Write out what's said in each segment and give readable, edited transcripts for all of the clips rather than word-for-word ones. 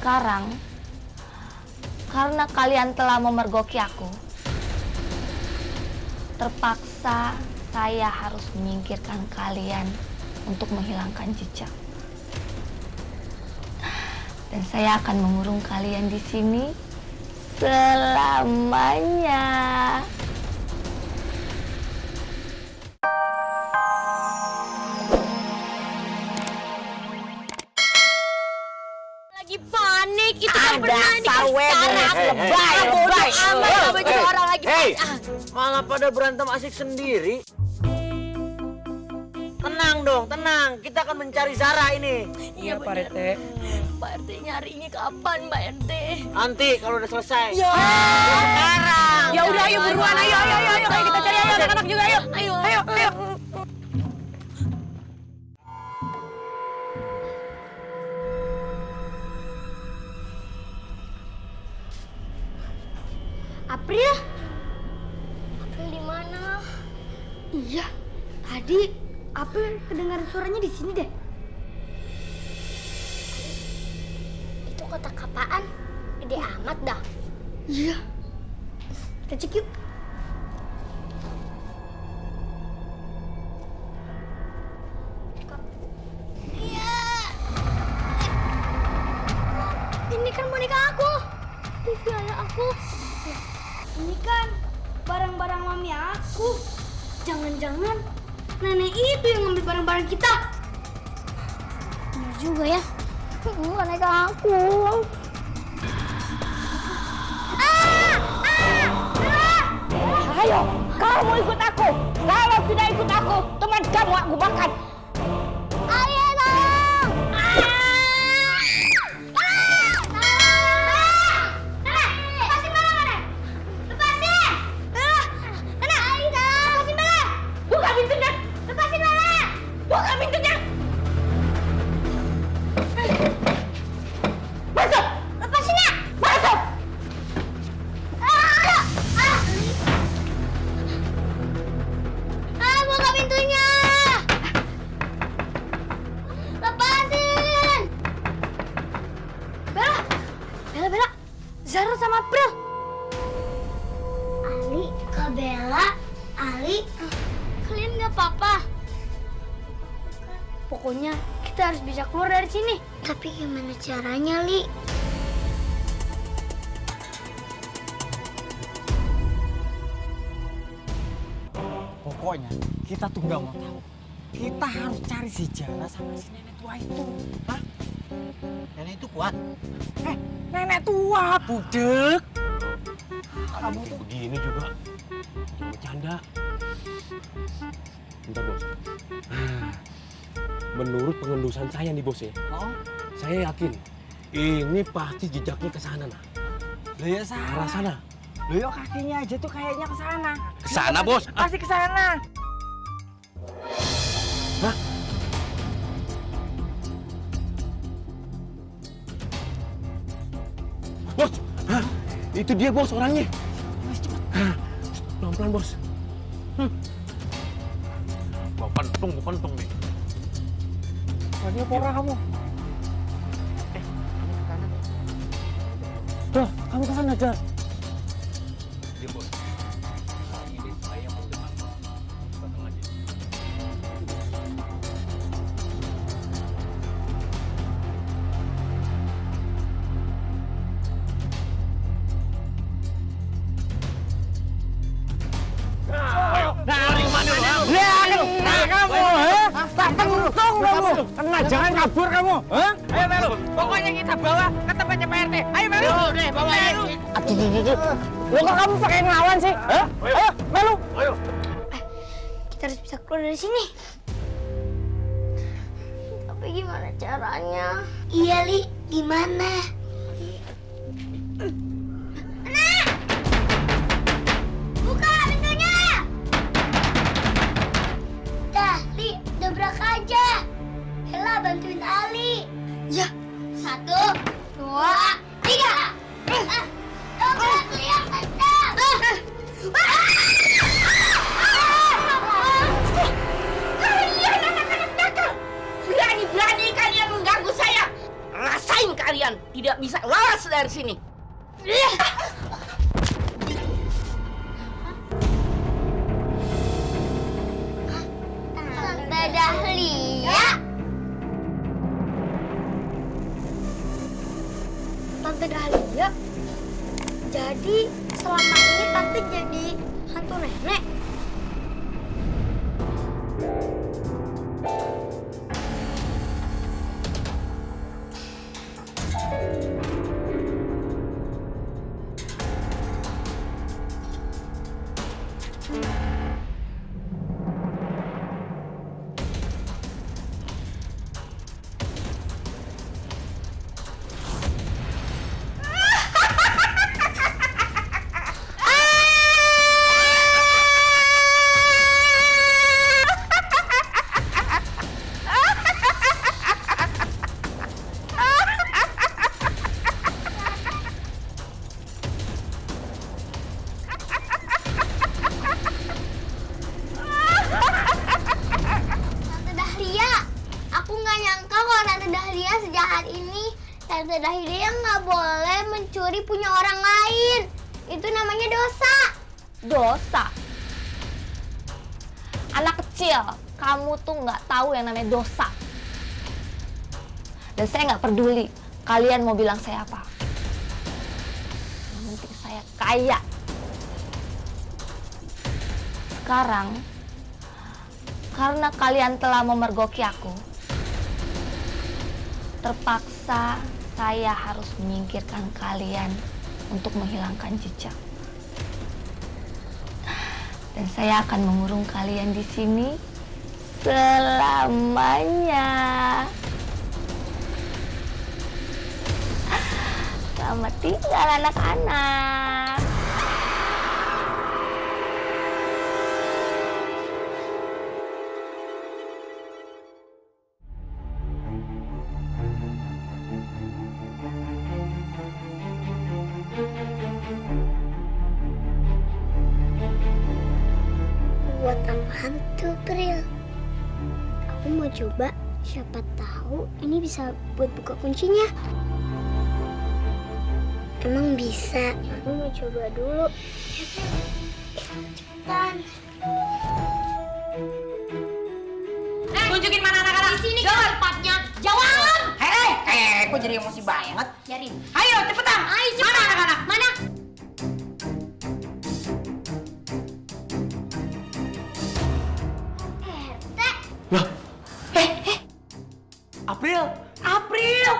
sekarang, karena kalian telah memergoki aku, terpaksa saya harus menyingkirkan kalian untuk menghilangkan jejak. Dan saya akan mengurung kalian di sini selamanya. Lagi panik itu kan Ada sawe lebay. Amat baju orang lagi panik. Malah pada berantem asik sendiri. Tenang dong, tenang. Kita akan mencari Zara ini. Iya Pak RT. Pak RT nyarinya kapan Mbak RT? Nanti kalau udah selesai. Ya. Sekarang. Ya udah ayo buruan ayo kita cari ayo anak-anak juga ayo. Ayo. April? April di mana? Iya, tadi April kedengaran suaranya di sini deh. Itu kotak apaan? Gede amat dah. Iya. Kita cek yuk. Iya. Ini kan boneka aku. TV ayah aku. Ini kan barang-barang mami aku. Jangan-jangan nenek itu yang ngambil barang-barang kita. Benar juga ya. Boneka aku. Ayo, kamu ikut aku. Kalau tidak ikut aku, teman kamu aku makan. Ayo tolong. Lepasin Bella, Nenek. Lepasin. Nenek, lepasin Bella. Buka pintunya. Lepasin Bella. Buka pintunya. Masuk. Lepasin ya. Masuk. Buka pintunya. Lepasin. Bella. Zara sama April. Ali, Kak Bella, Ali. Kalian nggak apa-apa? Pokoknya kita harus bisa keluar dari sini. Tapi gimana caranya, Li? Pokoknya kita tuh nggak mau tahu. Kita harus cari si Jana sama si nenek tua itu. Hah? Nenek itu kuat. Nenek tua, budek. Kamu tuh begini juga. Jangan bercanda. Bentar, Bos. Menurut pengendusan saya nih, Bos ya. Oh, Saya yakin ini pasti jejaknya ke sana, nah. loh ya Arah sana. Loh ya kakinya aja tuh kayaknya ke sana. Ke sana, Bos. Pasti ke sana. Hah? Bos, hah? Itu dia, Bos, orangnya. Hah? Pelan-pelan, Bos. Bawa pentung nih. Tadi apa orang kamu? Dah, kamu ke sana aja. Dia, Bos. Nah, ini saya mau dengar. Datang aja. Kena, jangan kabur kamu. Hah? Ayo Melu, pokoknya kita bawa ke tempatnya Pak RT. Ayo Melu. Yo, deh, bawa ya. Aduh. Lo kok kamu pakai ngelawan sih? Hah? Ayo, Melu. Ayo. Kita harus bisa keluar dari sini. Tapi gimana caranya? Iya, Li. Gimana? Nenek! Buka pintunya! Dah, Li. Dobrak aja. Bella, bantuin Ali. Ya. 1, 2, 3. Dobrak, Li, yang kencang. Kalian anak-anak nakal. Berani-berani kalian mengganggu saya. Rasain kalian. tidak bisa lolos dari sini. Tante Dahlia. Tante Dahlia? Jadi selama ini Tante jadi hantu nenek? Tante Dahlia, aku nggak nyangka kalau Tante Dahlia sejahat ini. Tante Dahlia nggak boleh mencuri punya orang lain. Itu namanya dosa. Dosa. Anak kecil, kamu tuh nggak tahu yang namanya dosa. Dan saya nggak peduli kalian mau bilang saya apa. Yang penting saya kaya. Sekarang, karena kalian telah memergoki aku, terpaksa saya harus menyingkirkan kalian untuk menghilangkan jejak. Dan saya akan mengurung kalian di sini selamanya. Selamat tinggal anak-anak. Buat apaan tuh, Pril? Aku mau coba, siapa tahu ini bisa buat buka kuncinya. Emang bisa? Aku mau coba dulu. Cepetan. Tunjukin mana anak-anak. Di sini kan tempatnya. Jawab. Kok jadi emosi banget? Biarin. Ayo cepetan. Ayo Mana cepetan. anak-anak? Mana? RT. April. April.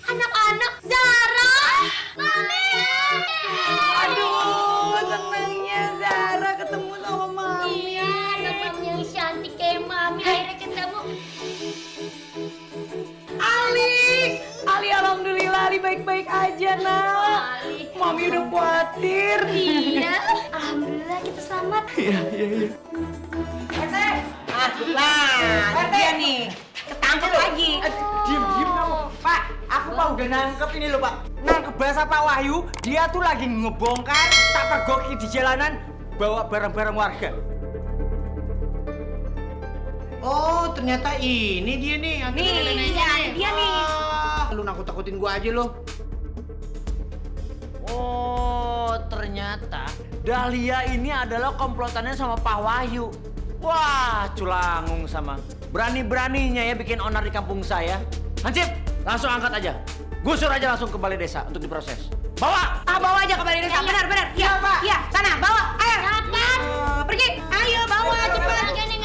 Anak-anak, Zara. Mami. Aduh, senangnya Zara ketemu sama Mami. Iya, anak mami yang cantik kayak mami akhirnya ketemu. Ali alhamdulillah Ali baik-baik aja nak. Mami udah khawatir. Iya, alhamdulillah kita selamat. Nah, dia nih ketangkep lagi. Diem kamu. Pak, aku Pak udah nangkep ini loh Pak. Nangkep bahasa Pak Wahyu, dia tuh lagi ngebongkar tak pergoki di jalanan bawa barang-barang warga. Oh, ternyata ini dia nih. Dia nih. Lu nakut-takutin gua aja lu. Oh, ternyata Dahlia ini adalah komplotannya sama Pak Wahyu. Wah, culangung sama. Berani-beraninya ya bikin onar di kampung saya. Hansip, langsung angkat aja. Gusur aja langsung ke balai desa untuk diproses. Bawa! Bawa aja ke balai desa. Benar. Iya, Pak. Iya, sana bawa. Ayo. Kapan? Pergi. Ayo bawa cepat. Gandeng.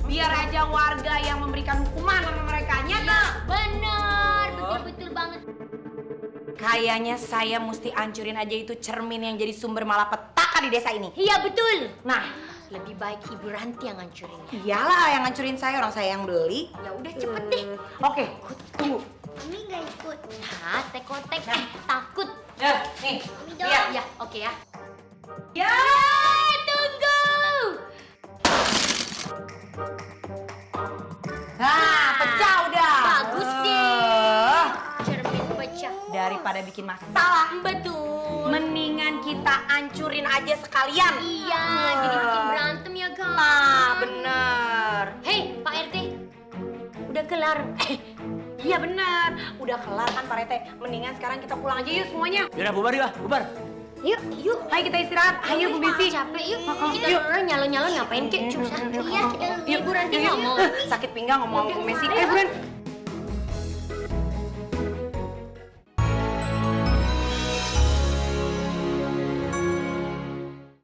Biar aja warga yang memberikan hukuman sama mereka. Nyata. Bener, betul banget. Kayaknya saya mesti hancurin aja itu cermin yang jadi sumber malapetaka di desa ini. Iya betul. Nah, Lebih baik Ibu Ranti yang ngancurin. iyalah yang hancurin saya, orang saya yang beli. Ya udah cepet deh. Oke, tunggu. Mami nggak ikut. Nah, tek-tek takut. Ya, nih. Mami dong. Lihat. Ya, oke ya. Ya, Tunggu. nah, pecah udah. Bagus deh. Cermin pecah. Daripada bikin masalah, Betul. mendingan kita hancurin aja sekalian. Iya, jadi bikin berantem ya kan. Nah, bener. Hei, Pak RT. Udah kelar. Iya benar, udah kelar kan Pak Rete. Mendingan sekarang kita pulang aja yuk semuanya. Yaudah bubar yuk, bubar. Yuk, yuk. Ayo kita istirahat. Ayo Bu Bisi. Capek yuk. Yuk, nyalon-nyalon ngapain kek? Iya, kita Yuk, liburan yuk, yuk. Sakit pinggang ngomong Bu Messi. Ayo buruan.